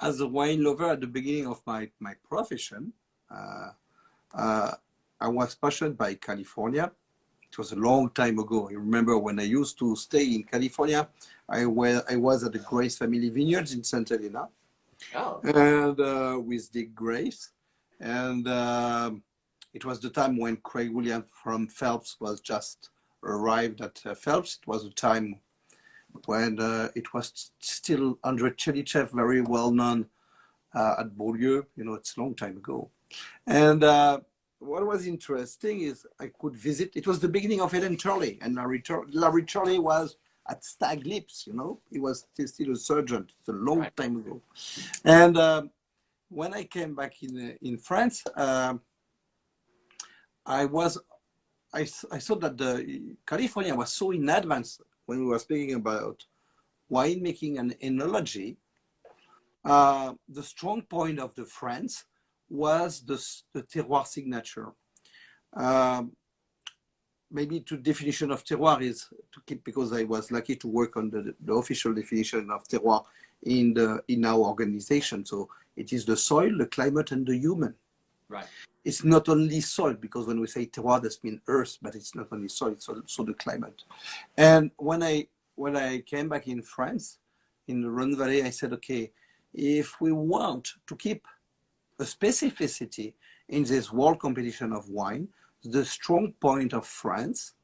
as a wine lover at the beginning of my profession, uh, uh, I was passionate by California. It was a long time ago. I remember when I used to stay in California, I was at the Grace Family Vineyards in Santa Elena, Oh, and with Dick Grace. And it was the time when Craig Williams from Phelps was just arrived at Phelps. It was a time when it was still Andre Chelichev, very well known at Beaulieu. You know, it's a long time ago. And what was interesting is I could visit. It was the beginning of Helen Turley, and Larry Turley was at Stag Lips. You know, he was still a surgeon. It's a long right. time ago. And when I came back in France, I was I saw that the California was so in advance when we were speaking about winemaking and enology. The strong point of the France was the terroir signature. Um, Maybe the definition of terroir is to keep, because I was lucky to work on the official definition of terroir in our organization. So it is the soil, the climate, and the human. Right. It's not only soil, because when we say terroir, that means earth, but it's not only soil, it's also the climate. And when I came back in France, in the Rhone Valley, I said, okay, if we want to keep a specificity in this world competition of wine, the strong point of France,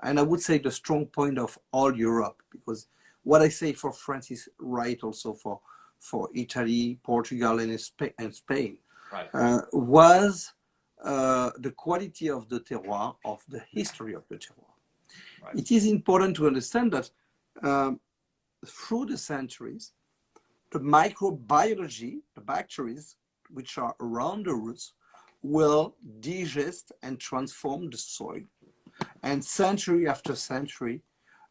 and I would say the strong point of all Europe, because what I say for France is right also for Italy, Portugal, and Spain, Right. was the quality of the terroir, of the history of the terroir. Right. It is important to understand that through the centuries, the microbiology, the bacteria which are around the roots, will digest and transform the soil. And century after century,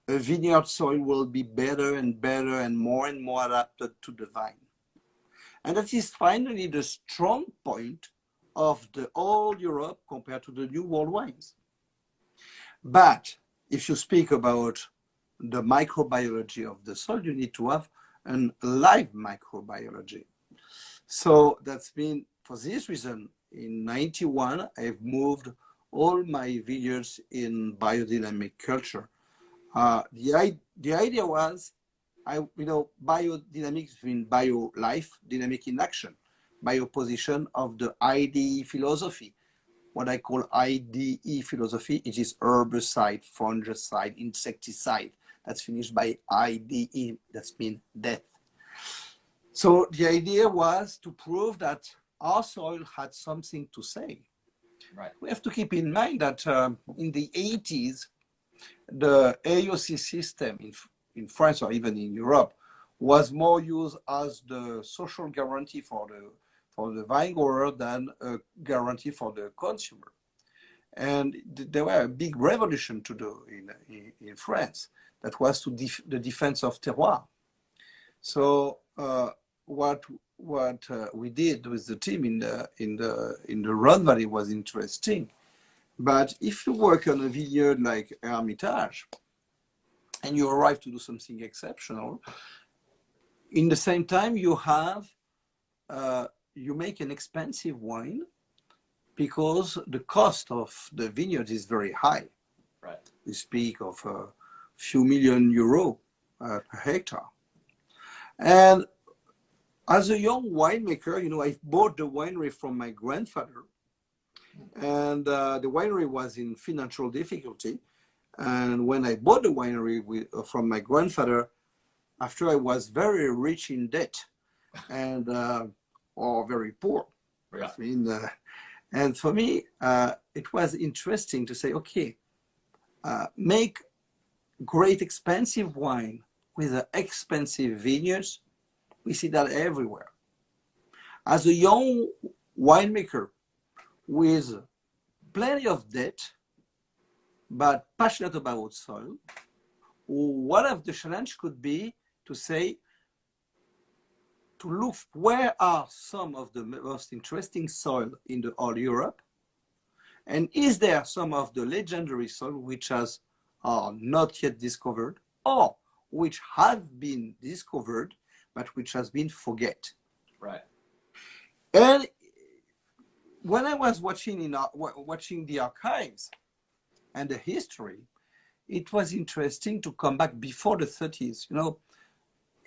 a vineyard soil will be better and better and more adapted to the vine. And that is finally the strong point of the old Europe compared to the new world wines. But if you speak about the microbiology of the soil, you need to have a live microbiology. So that's been, for this reason, in 91, I've moved all my vineyards in biodynamic culture. The idea was, biodynamics means bio life, dynamic in action, by opposition of the IDE philosophy. What I call IDE philosophy, it is herbicide, fungicide, insecticide. That's finished by IDE, that means death. So the idea was to prove that our soil had something to say. Right. We have to keep in mind that in the 80s, the AOC system in France or even in Europe was more used as the social guarantee for the vine grower than a guarantee for the consumer. And there were a big revolution to do in France that was the defense of terroir. So what we did with the team in the Rhone Valley was interesting. But if you work on a vineyard like Hermitage and you arrive to do something exceptional, in the same time you have you make an expensive wine because the cost of the vineyard is very high. Right. We speak of a few million euro per hectare. And as a young winemaker, I bought the winery from my grandfather, and the winery was in financial difficulty. And when I bought the winery from my grandfather, after I was very rich in debt and or very poor, Yeah. I mean, and for me, it was interesting to say, okay, make great expensive wine with expensive vineyards. We see that everywhere. As a young winemaker with plenty of debt, but passionate about soil, one of the challenges could be to say, to look where are some of the most interesting soil in the whole Europe, and is there some of the legendary soil which are not yet discovered, or which have been discovered but which has been forget. Right. And when I was watching the archives and the history, it was interesting to come back before the 30s. You know,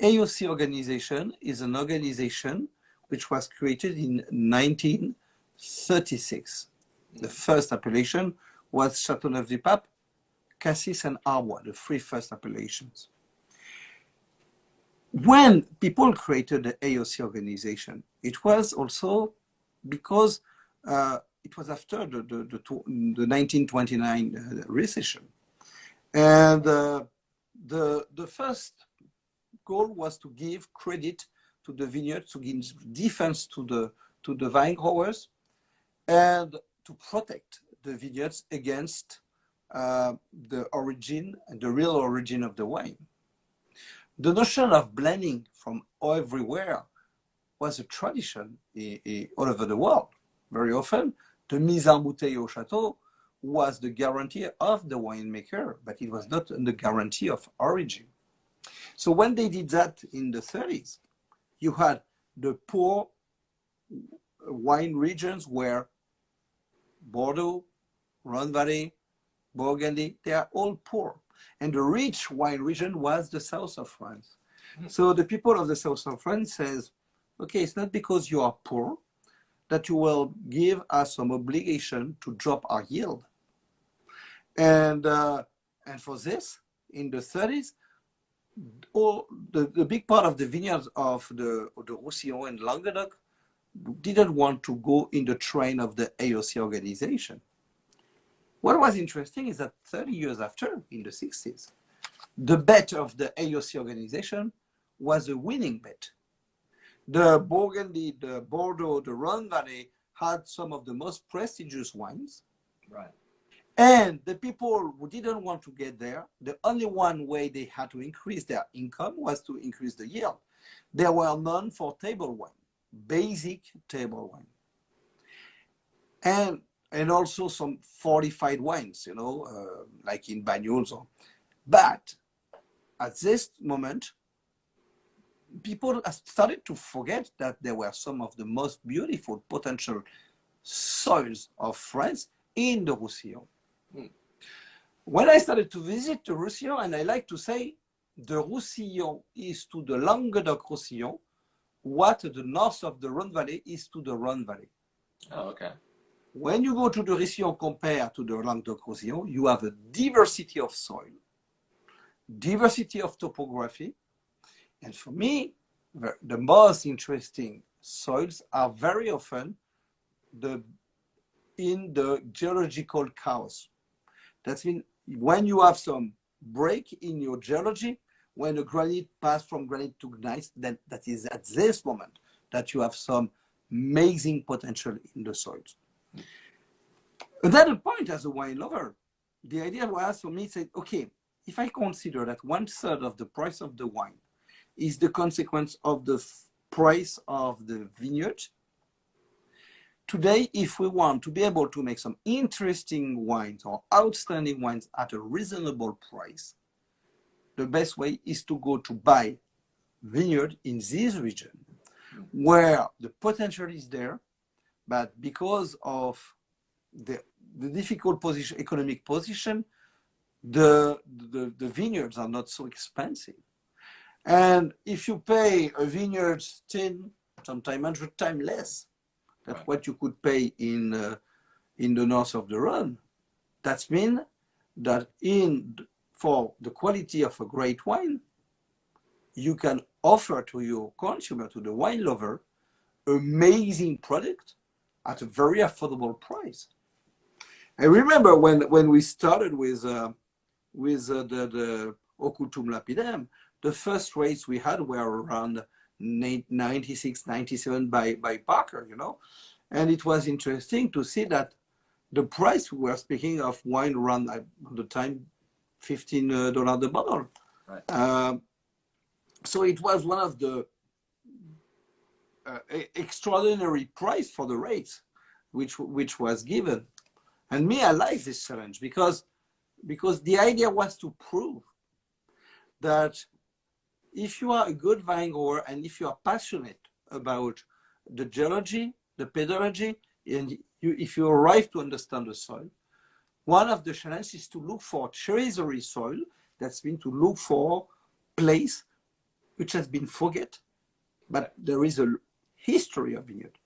AOC organization is an organization which was created in 1936. The first appellation was Châteauneuf-du-Pape, Cassis, and Arbois, the three first appellations. When people created the AOC organization, it was also because it was after the 1929 recession. And the first goal was to give credit to the vineyards, to give defense to the vine growers, and to protect the vineyards against the origin and the real origin of the wine. The notion of blending from everywhere was a tradition all over the world. Very often, the mise en bouteille au château was the guarantee of the winemaker, but it was not the guarantee of origin. So when they did that in the 30s, you had the poor wine regions where Bordeaux, Rhone Valley, Burgundy, they are all poor. And the rich wine region was the south of France. So the people of the south of France says, okay, it's not because you are poor that you will give us some obligation to drop our yield. And for this, in the 30s, all the big part of the vineyards of the Roussillon and Languedoc didn't want to go in the train of the AOC organization. What was interesting is that 30 years after, in the 60s, the bet of the AOC organization was a winning bet. The Burgundy, the Bordeaux, the Rhone Valley had some of the most prestigious wines. Right. And the people who didn't want to get there, the only one way they had to increase their income was to increase the yield. They were known for table wine, basic table wine. And also some fortified wines, you know, like in Bagnols. But at this moment, people started to forget that there were some of the most beautiful potential soils of France in the Roussillon. When I started to visit the Roussillon, and I like to say, the Roussillon is to the Languedoc-Roussillon what the north of the Rhone Valley is to the Rhone Valley. Oh, okay. When you go to the Roussillon compared to the Languedoc-Roussillon, you have a diversity of soil, diversity of topography, and for me, the most interesting soils are very often in the geological chaos. That means when you have some break in your geology, when the granite passed from granite to gneiss, then that is at this moment that you have some amazing potential in the soils. Another point as a wine lover, the idea was for me, said, okay, if I consider that 1/3 of the price of the wine is the consequence of the price of the vineyard, today, if we want to be able to make some interesting wines or outstanding wines at a reasonable price, the best way is to go to buy vineyard in this region where the potential is there, but because of the difficult position, economic position, the vineyards are not so expensive. And if you pay a vineyard 10, sometimes 100 times less than what you could pay in the north of the Rhone, that means that for the quality of a great wine, you can offer to your consumer, to the wine lover, amazing product at a very affordable price. I remember when we started with the Occultum Lapidem, the first rates we had were around 96, 97 by Parker, you know. And it was interesting to see that the price we were speaking of wine around at the time $15 the bottle. Right. So it was one of the extraordinary price for the rates which was given. And me, I like this challenge because the idea was to prove that if you are a good vine grower and if you are passionate about the geology, the pedology, and if you arrive to understand the soil, one of the challenges is to look for treasury soil. That's mean to look for place which has been forget, but there is a history of vineyard.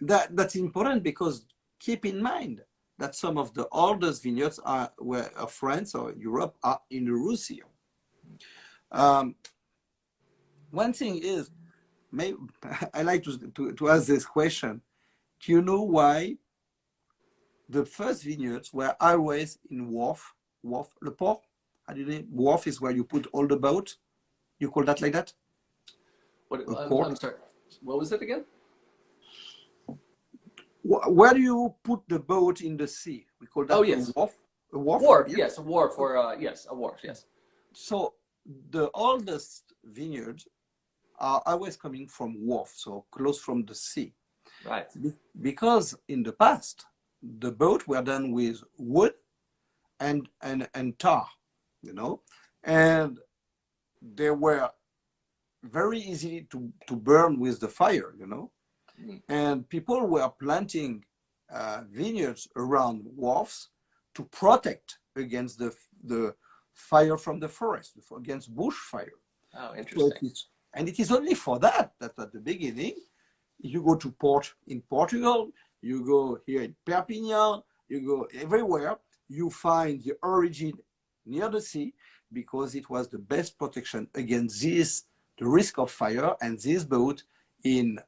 That's important because keep in mind that some of the oldest vineyards of France or Europe are in the Roussillon. One thing is, maybe, I like to ask this question. Do you know why the first vineyards were always in wharf, le port? How do you name? Wharf is where you put all the boat. You call that like that? What? I'm sorry. What was it again? Where do you put the boat in the sea? We call that a wharf. A wharf? Wharf, yes, a wharf, or yes, a wharf, yes. So the oldest vineyards are always coming from wharf, so close from the sea. Right. Because in the past, the boats were done with wood and tar, you know, and they were very easy to burn with the fire, you know. And people were planting vineyards around wharfs to protect against the fire from the forest, against bushfire. Oh, interesting. So and it is only for that at the beginning, you go to port in Portugal, you go here in Perpignan, you go everywhere, you find the origin near the sea because it was the best protection against the risk of fire, and this boat in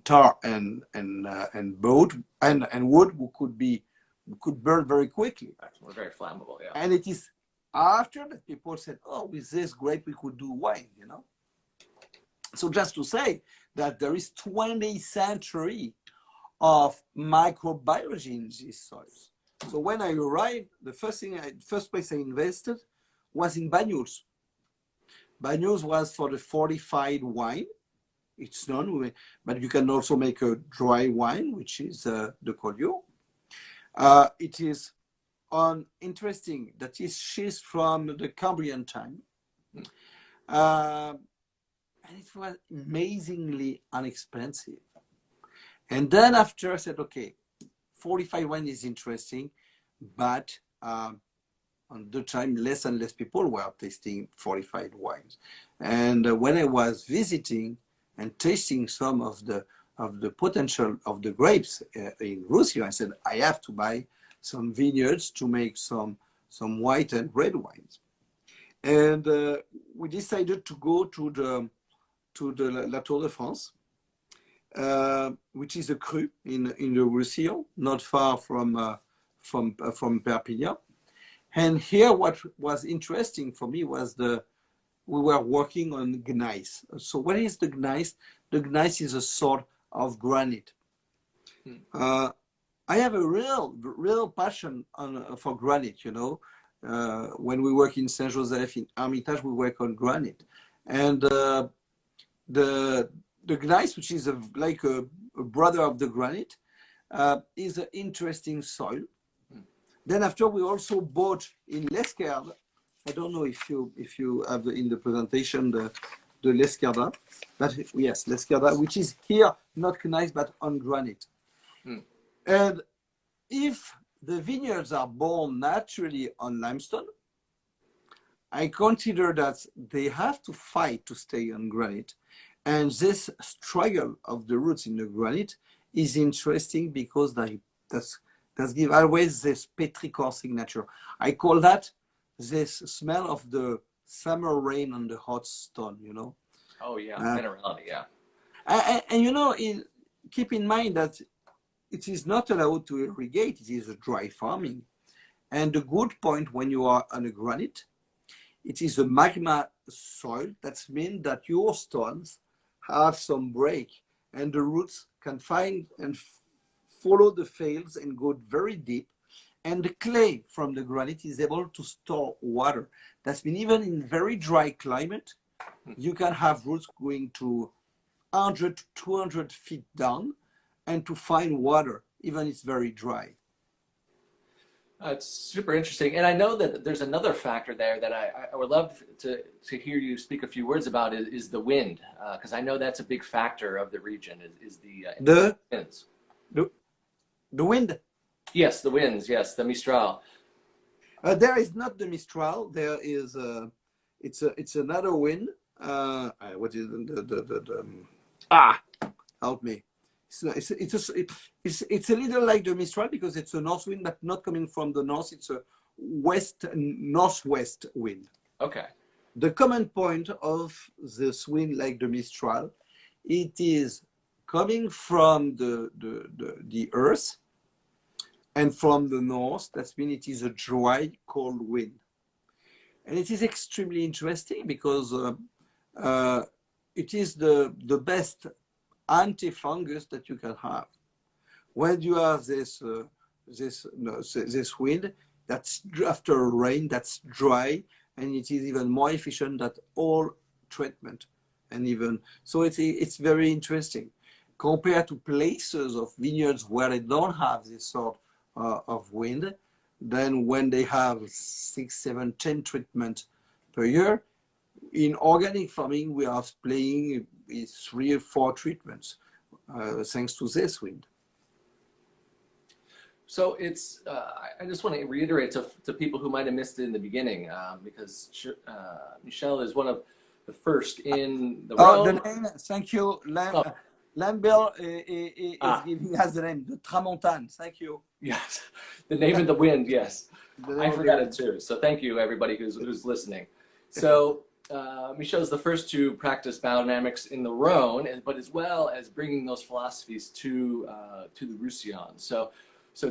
tar and boat and wood could burn very quickly. We're very flammable, yeah. And it is after that people said, oh, with this grape we could do wine, you know. So just to say that there is 20th century of microbiology in these soils. So when I arrived, the first place I invested was in Banyuls. Banyuls was for the fortified wine. It's known, but you can also make a dry wine, which is the Collioure. It is interesting that she's from the Cambrian time. And it was amazingly inexpensive. And then after I said, okay, 45 wine is interesting, but on the time, less and less people were tasting fortified wines. And when I was visiting and tasting some of the potential of the grapes in Roussillon, I said, I have to buy some vineyards to make some white and red wines. And we decided to go to the La Tour de France, which is a cru in the Roussillon, not far from Perpignan. And here, what was interesting for me was we were working on gneiss. So what is the gneiss? The gneiss is a sort of granite. I have a real passion for granite, you know. When we work in Saint Joseph, in Hermitage, we work on granite. And the gneiss, which is like a brother of the granite, is an interesting soil. Then after, we also bought in L'Escarbas. I don't know if you have in the presentation the L'Escarbas, but yes, L'Escarbas, which is here not gneiss but on granite. And if the vineyards are born naturally on limestone, I consider that they have to fight to stay on granite. And this struggle of the roots in the granite is interesting because that's give always this petrichor signature. I call that this smell of the summer rain on the hot stone, you know. Oh yeah, minerality, yeah. And you know, keep in mind that it is not allowed to irrigate. It is a dry farming. And the good point when you are on a granite, it is a magma soil. That means that your stones have some break and the roots can find and follow the fails and go very deep. And the clay from the granite is able to store water. That's mean even in very dry climate, you can have roots going to 100 to 200 feet down and to find water, even it's very dry. It's super interesting. And I know that there's another factor there that I would love to hear you speak a few words about is the wind, because I know that's a big factor of the region is the winds. The wind. Yes, the winds. Yes, the Mistral. There is not the Mistral. There is it's another wind. What is help me. It's a little like the Mistral because it's a north wind, but not coming from the north. It's a northwest wind. Okay. The common point of this wind, like the Mistral, it is coming from the earth and from the north. That means it is a dry, cold wind. And it is extremely interesting because it is the best anti-fungus that you can have. When you have this wind that's after rain, that's dry, and it is even more efficient than all treatment. And even so, it's very interesting compared to places of vineyards where they don't have this sort of wind. Then when they have 6, 7, 10 treatments per year, in organic farming, we are playing with 3 or 4 treatments thanks to this wind. So it's, I just want to reiterate to people who might have missed it in the begining, because Michel is one of the first in the Rhone. The name, thank you. Lambert is giving us the name, the Tramontane. Thank you. Yes, the name of the wind, yes. I forgot it too. So thank you, everybody who's listening. So Michel is the first to practice biodynamics in the Rhone, but as well as bringing those philosophies to the Roussillon. So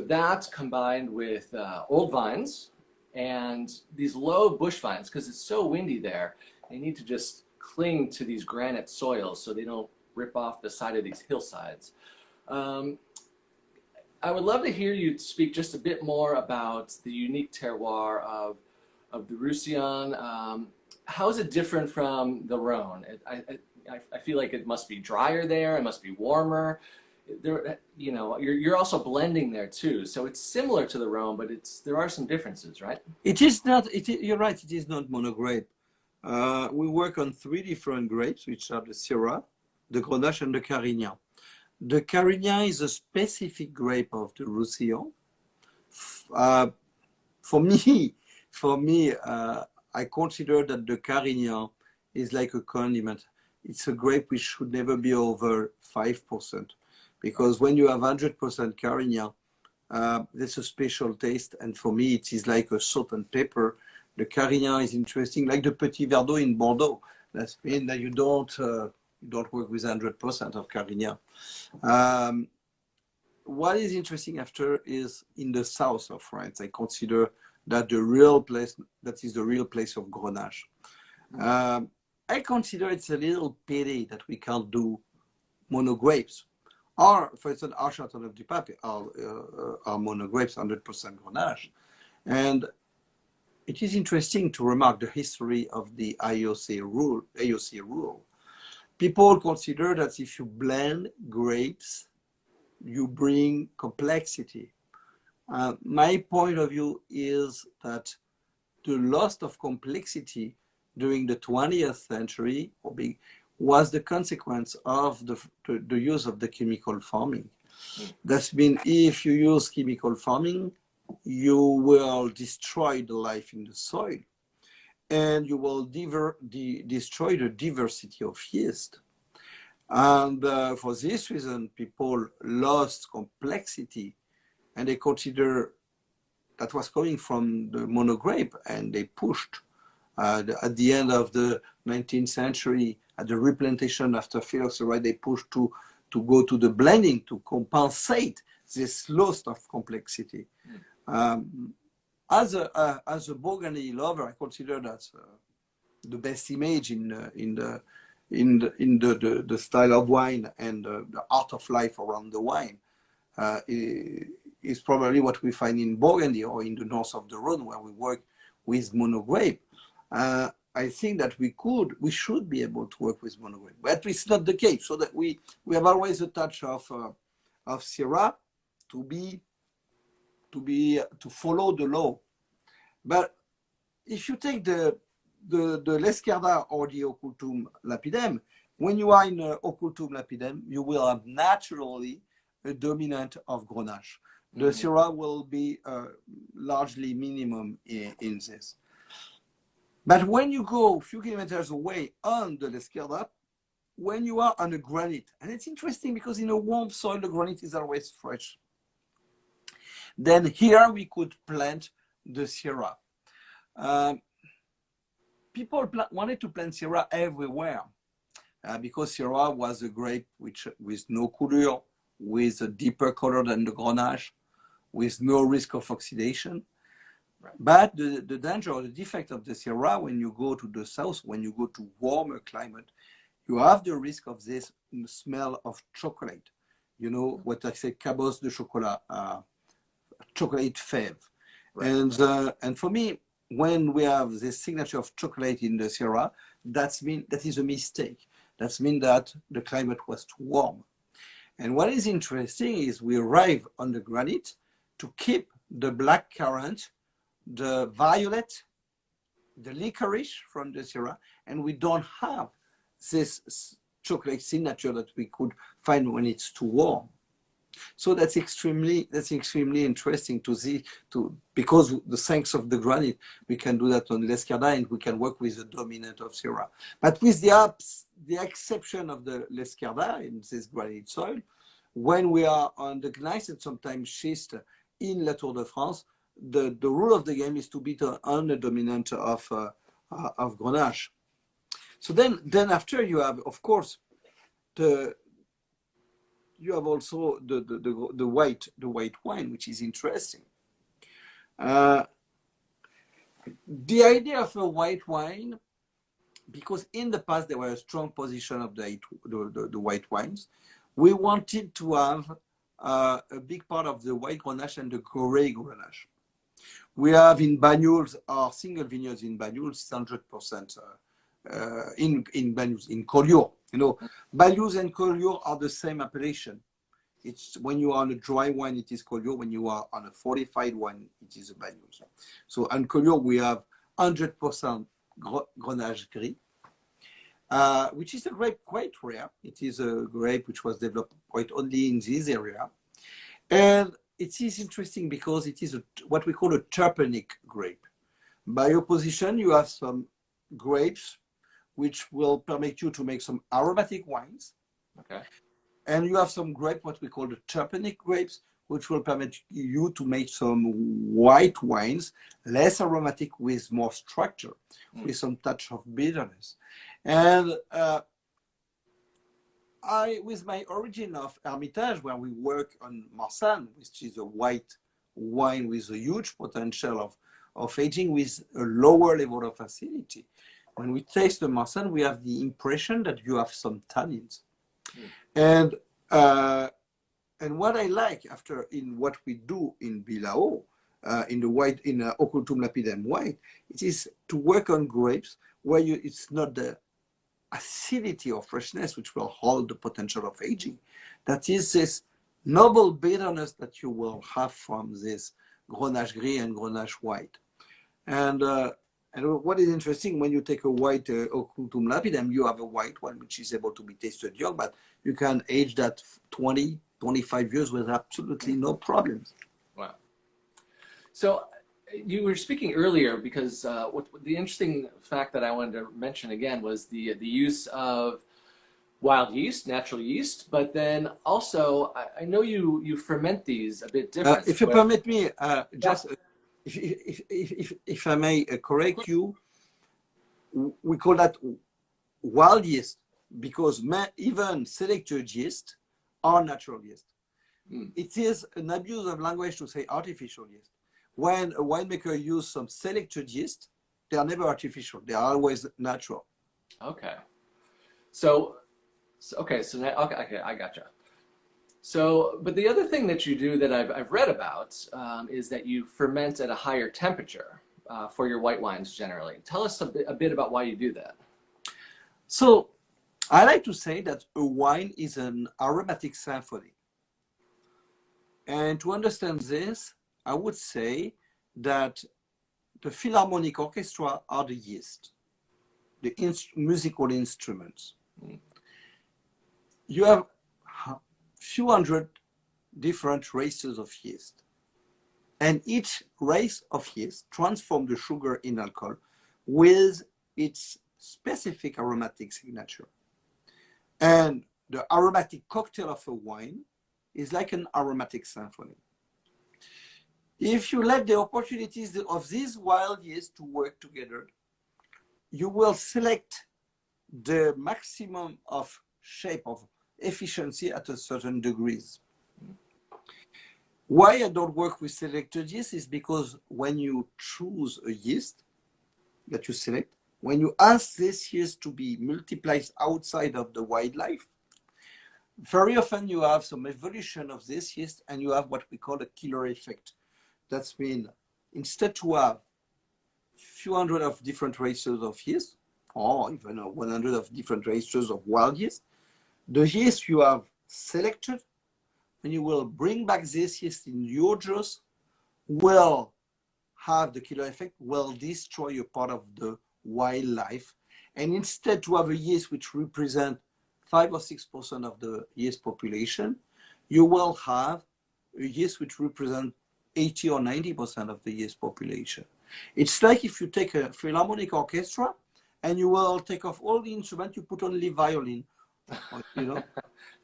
that's combined with old vines and these low bush vines, because it's so windy there. They need to just cling to these granite soils so they don't rip off the side of these hillsides. I would love to hear you speak just a bit more about the unique terroir of the Roussillon. How is it different from the Rhone? I feel like it must be drier there. It must be warmer. You know, you're also blending there too. So it's similar to the Rhone, but there are some differences, right? It is not. You're right. It is not monogrape. We work on 3 different grapes, which are the Syrah, the Grenache, and the Carignan. The Carignan is a specific grape of the Roussillon. For me, I consider that the Carignan is like a condiment. It's a grape which should never be over 5%, because when you have 100% Carignan, there's a special taste, and for me, it is like a salt and pepper. The Carignan is interesting, like the Petit Verdot in Bordeaux. That means that you don't work with 100% of Carignan. What is interesting after is in the south of France. I consider that the real place, that is the real place of Grenache. I consider it's a little pity that we can't do mono grapes. Or, for instance, our Châteauneuf du Pape are mono grapes, 100% Grenache. And it is interesting to remark the history of the AOC rule. People consider that if you blend grapes, you bring complexity. My point of view is that the loss of complexity during the 20th century was the consequence of the use of the chemical farming. That's been, if you use chemical farming, you will destroy the life in the soil, and you will destroy the diversity of yeast. And for this reason, people lost complexity, and they consider that was coming from the monogrape, and they pushed at the end of the 19th century, at the replantation after phylloxera, they pushed to go to the blending to compensate this loss of complexity. As a Burgundy lover, I consider that the best image in the style of wine and the art of life around the wine is probably what we find in Burgundy or in the north of the Rhone, where we work with monogrape. I think that we should be able to work with monogrape, but it's not the case. So that we have always a touch of Syrah to be to follow the law. But if you take the L'Esquerda or the Occultum lapidem, when you are in Occultum lapidem, you will have naturally a dominant of Grenache. The Syrah will be largely minimum in this. But when you go a few kilometers away on the L'Esquerda, when you are on the granite, and it's interesting because in a warm soil, the granite is always fresh. Then here we could plant the Syrah. People wanted to plant Syrah everywhere because Syrah was a grape with no coulure, with a deeper color than the Grenache, with no risk of oxidation. Right. But the danger or the defect of the Syrah when you go to the south, when you go to warmer climate, you have the risk of this smell of chocolate. You know, what I say, cabosse de chocolat, chocolate fève. Right. And for me, when we have this signature of chocolate in the Syrah, that is a mistake. That means that the climate was too warm. And what is interesting is we arrive on the granite to keep the black currant, the violet, the licorice from the Syrah, and we don't have this chocolate signature that we could find when it's too warm. So that's extremely interesting to see, because the thanks of the granite, we can do that on L'Esquerda and we can work with the dominant of Syrah. But with the exception of the L'Esquerda in this granite soil, when we are on the gneiss and sometimes schist in La Tour de France, the rule of the game is to beat on the dominant of Grenache. So then after you have, of course, you have also the white wine, which is interesting. The idea of a white wine, because in the past there was a strong position of the white wines, we wanted to have a big part of the white Grenache and the gray Grenache. We have in Banyuls, our single vineyards in Banyuls, 100% in Banyuls, in Collioure. You know, Banyuls and Collioure are the same appellation. It's when you are on a dry wine, it is Collioure. When you are on a fortified wine, it is a Banyuls. So on Collioure, we have 100% Grenache Gris, which is a grape quite rare. It is a grape which was developed quite only in this area. And it is interesting because it is what we call a terpenic grape. By opposition, you have some grapes which will permit you to make some aromatic wines. Okay. And you have some grape, what we call the terpenic grapes, which will permit you to make some white wines, less aromatic with more structure, with some touch of bitterness. And with my origin of Hermitage, where we work on Marsanne, which is a white wine with a huge potential of aging with a lower level of acidity. When we taste the Marsanne, we have the impression that you have some tannins. And what I like in what we do in Bila-Haut, in Occultum lapidem white, it is to work on grapes where it's not the acidity or freshness which will hold the potential of aging. That is this noble bitterness that you will have from this Grenache Gris and Grenache white. And what is interesting, when you take a white Occultum lapidem, you have a white one which is able to be tasted young, but you can age that 20, 25 years with absolutely no problems. Wow. So you were speaking earlier because the interesting fact that I wanted to mention again was the use of wild yeast, natural yeast, but then also I know you ferment these a bit different. If you permit me, just if I may correct you, we call that wild yeast because even selected yeast are natural yeast. It is an abuse of language to say artificial yeast. When a winemaker uses some selected yeast, they are never artificial. They are always natural. Okay. So now, okay, I gotcha. So, but the other thing that you do that I've read about is that you ferment at a higher temperature for your white wines generally. Tell us a bit about why you do that. So, I like to say that a wine is an aromatic symphony. And to understand this, I would say that the Philharmonic Orchestra are the yeast, the musical instruments. You have a few hundred different races of yeast. And each race of yeast transforms the sugar in alcohol with its specific aromatic signature. And the aromatic cocktail of a wine is like an aromatic symphony. If you let the opportunities of these wild yeast to work together, you will select the maximum of shape of efficiency at a certain degrees. Why I don't work with selected yeast is because when you choose a yeast that you select, when you ask this yeast to be multiplied outside of the wildlife, very often you have some evolution of this yeast and you have what we call a killer effect. That's mean instead to have few hundred of different races of yeast, or even 100 of different races of wild yeast, the yeast you have selected, when you will bring back this yeast in your juice, will have the killer effect, will destroy a part of the wildlife. And instead to have a yeast which represent 5 or 6% of the yeast population, you will have a yeast which represent 80 or 90% of the yeast population. It's like if you take a Philharmonic Orchestra and you will take off all the instruments, you put only violin, you know.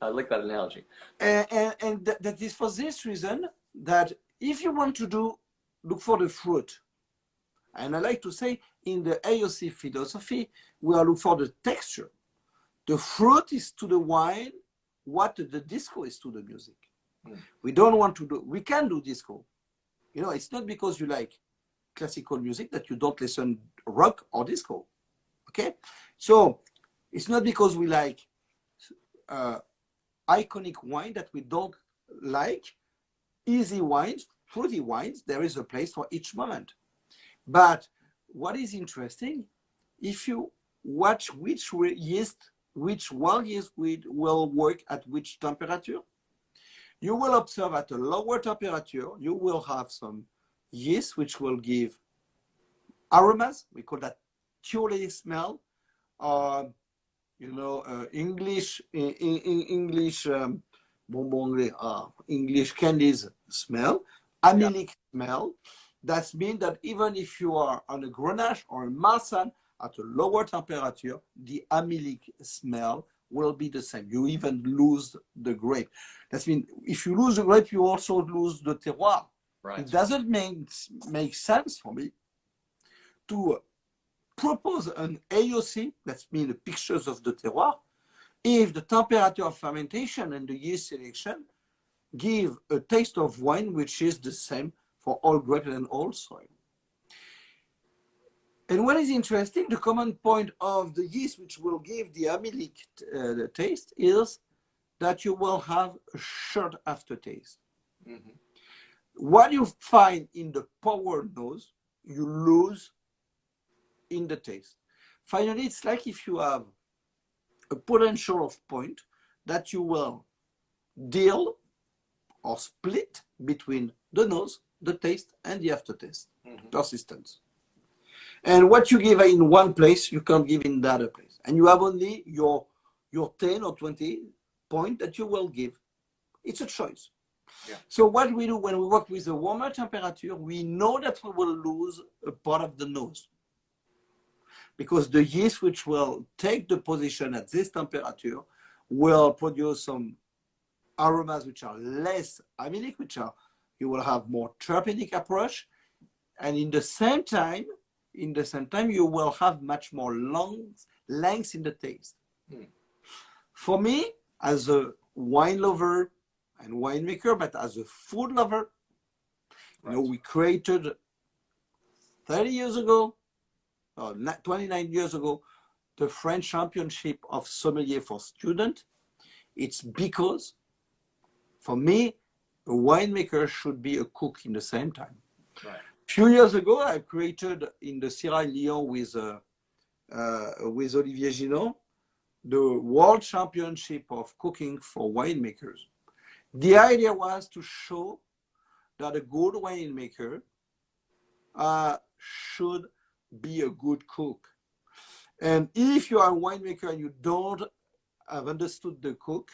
I like that analogy. And that is for this reason that if you want to look for the fruit, and I like to say in the AOC philosophy, we are looking for the texture. The fruit is to the wine what the disco is to the music. We don't want to do, we can do disco. You know, it's not because you like classical music that you don't listen rock or disco. Okay? So it's not because we like iconic wine that we don't like easy wines, fruity wines. There is a place for each moment. But what is interesting, if you watch which yeast, which wild yeast will work at which temperature, you will observe at a lower temperature, you will have some yeast which will give aromas. We call that thiolate smell. You know, English English candies smell, amylic smell. That means that even if you are on a Grenache or a Marsanne at a lower temperature, the amylic smell will be the same. You even lose the grape. That means if you lose the grape, you also lose the terroir. Right. It doesn't make sense for me to propose an AOC, that means the pictures of the terroir, if the temperature of fermentation and the yeast selection give a taste of wine which is the same for all grapes and all soil. And what is interesting, the common point of the yeast which will give the amylic taste is that you will have a short aftertaste. Mm-hmm. What you find in the power nose, you lose in the taste. Finally, it's like if you have a potential of point that you will deal or split between the nose, the taste, and the aftertaste, persistence. And what you give in one place, you can't give in the other place. And you have only your 10 or 20 point that you will give. It's a choice. Yeah. So what we do when we work with a warmer temperature, we know that we will lose a part of the nose. Because the yeast which will take the position at this temperature will produce some aromas which are less amylic, you will have more terpenic approach, and in the same time, you will have much more length in the taste. For me, as a wine lover and winemaker, but as a food lover, you know, we created 30 years ago, 29 years ago, the French Championship of Sommelier for Students. It's because, for me, a winemaker should be a cook in the same time. Right. A few years ago, I created in the Syrah Lyon with Olivier Ginot, the World Championship of Cooking for Winemakers. The idea was to show that a good winemaker should be a good cook. And if you are a winemaker and you don't have understood the cook,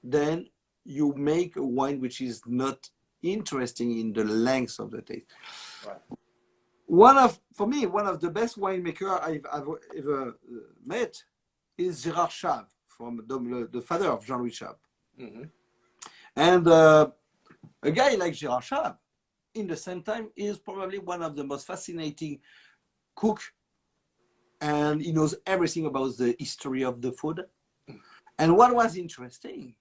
then you make a wine which is not interesting in the length of the taste. Right. For me, one of the best winemaker I've ever met is Gérard Chave, from the father of Jean-Louis Chave. Mm-hmm. And a guy like Gérard Chave, in the same time, is probably one of the most fascinating cook, and he knows everything about the history of the food. And what was interesting,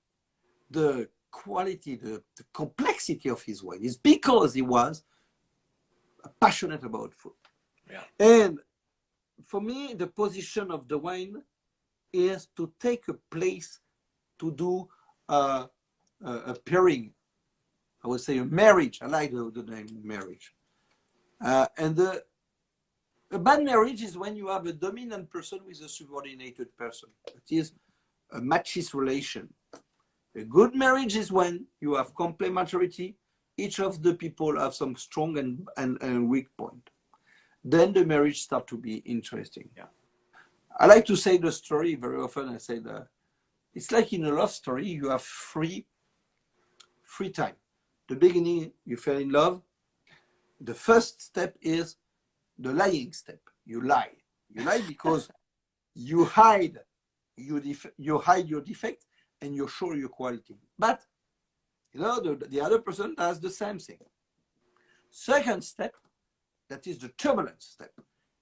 the quality, the complexity of his wine is because he was passionate about food. Yeah. And for me, the position of the wine is to take a place to do a pairing. I would say a marriage. I like the name marriage. And a bad marriage is when you have a dominant person with a subordinated person. It is a machist relation. A good marriage is when you have complementarity. Each of the people have some strong and weak point. Then the marriage starts to be interesting. Yeah. I like to say the story very often. I say that it's like in a love story, you have free time. The beginning, you fell in love. The first step is the lying step. You lie. You lie because you hide your defect and you show your quality. But you know the other person does the same thing. Second step, that is the turbulence step.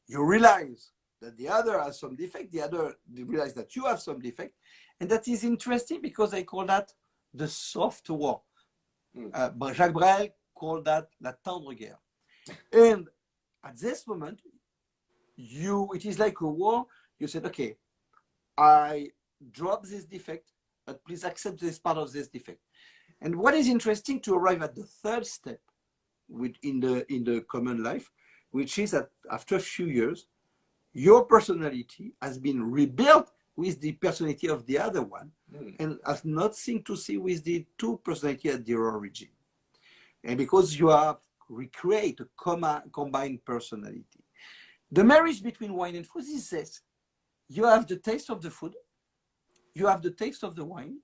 You realize that the other has some defect, the other realize that you have some defect, and that is interesting because I call that the soft war. Jacques Brel called that la tendre guerre. And at this moment, it is like a war. You said, okay, I drop this defect, but please accept this part of this defect. And what is interesting to arrive at the third step in the common life, which is that after a few years, your personality has been rebuilt with the personality of the other one and has nothing to see with the two personalities at their origin. And because you have recreate a combined personality. The marriage between wine and food is this. You have the taste of the food, you have the taste of the wine,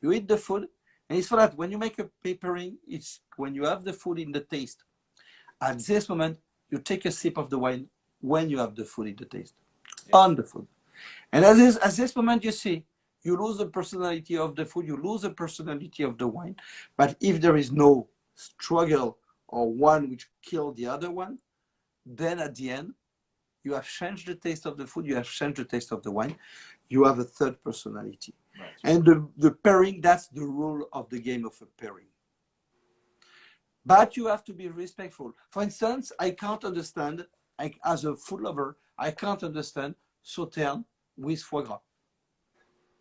you eat the food, and it's for that when you make a pairing, it's when you have the food in the taste. At this moment, you take a sip of the wine when you have the food in the taste, on the food. And at this moment, you see, you lose the personality of the food, you lose the personality of the wine. But if there is no struggle or one which killed the other one, then at the end, you have changed the taste of the food, you have changed the taste of the wine, you have a third personality. Right. And the pairing, that's the rule of the game of a pairing. But you have to be respectful. For instance, I can't understand, as a food lover, I can't understand Sauterne with foie gras.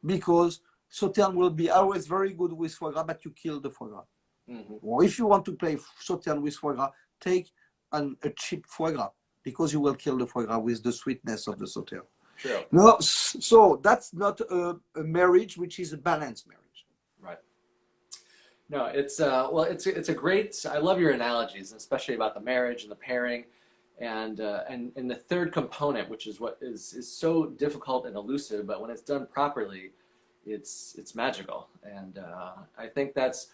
Because Sauterne will be always very good with foie gras, but you kill the foie gras. Mm-hmm. Or if you want to play Sauterne with foie gras, take a cheap foie gras, because you will kill the foie gras with the sweetness of the Sauterne. True. No, so that's not a marriage which is a balanced marriage. Right. No, it's a great. I love your analogies, especially about the marriage and the pairing, and the third component, which is what is so difficult and elusive, but when it's done properly, it's magical. And I think that's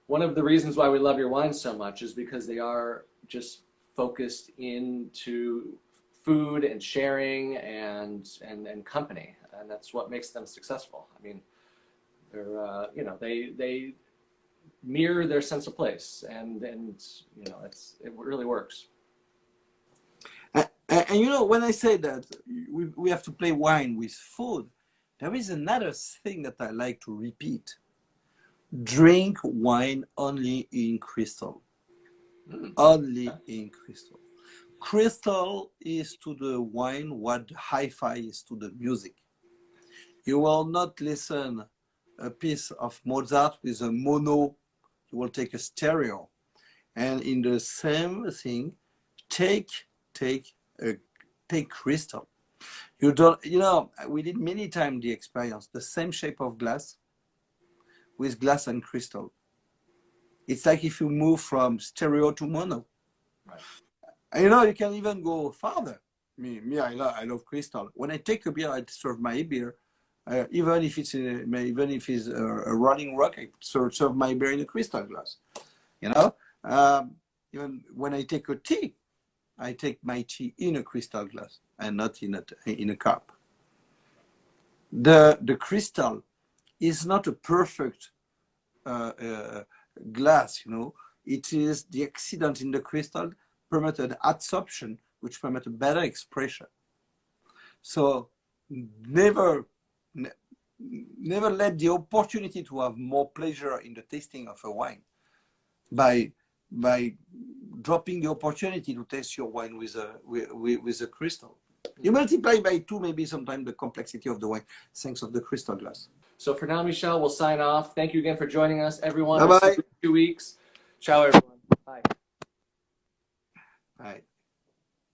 one of the reasons why we love your wines so much, is because they are just focused into food and sharing and company, and that's what makes them successful. I mean, they're they mirror their sense of place, and it really works. And when I say that we have to play wine with food, there is another thing that I like to repeat. Drink wine only in crystal. Only in crystal. Crystal is to the wine what hi-fi is to the music. You will not listen a piece of Mozart with a mono. You will take a stereo. And in the same thing, take crystal. You don't, we did many times the experience, the same shape of glass with glass and crystal. It's like if you move from stereo to mono. Right. And, you know, you can even go farther. I love crystal. When I take a beer, I serve my beer. Even if it's a running rock, I serve my beer in a crystal glass. You know, even when I take a tea, I take my tea in a crystal glass and not in a cup. The crystal is not a perfect glass. You know, it is the accident in the crystal permitted adsorption, which permit a better expression. So never let the opportunity to have more pleasure in the tasting of a wine by dropping the opportunity to taste your wine with a crystal. You multiply by 2 maybe sometimes the complexity of the wine thanks of the crystal glass. So for now, Michel, we'll sign off. Thank you again for joining us, everyone. Bye-bye. We'll see you in 2 weeks. Ciao, everyone. Bye. Bye.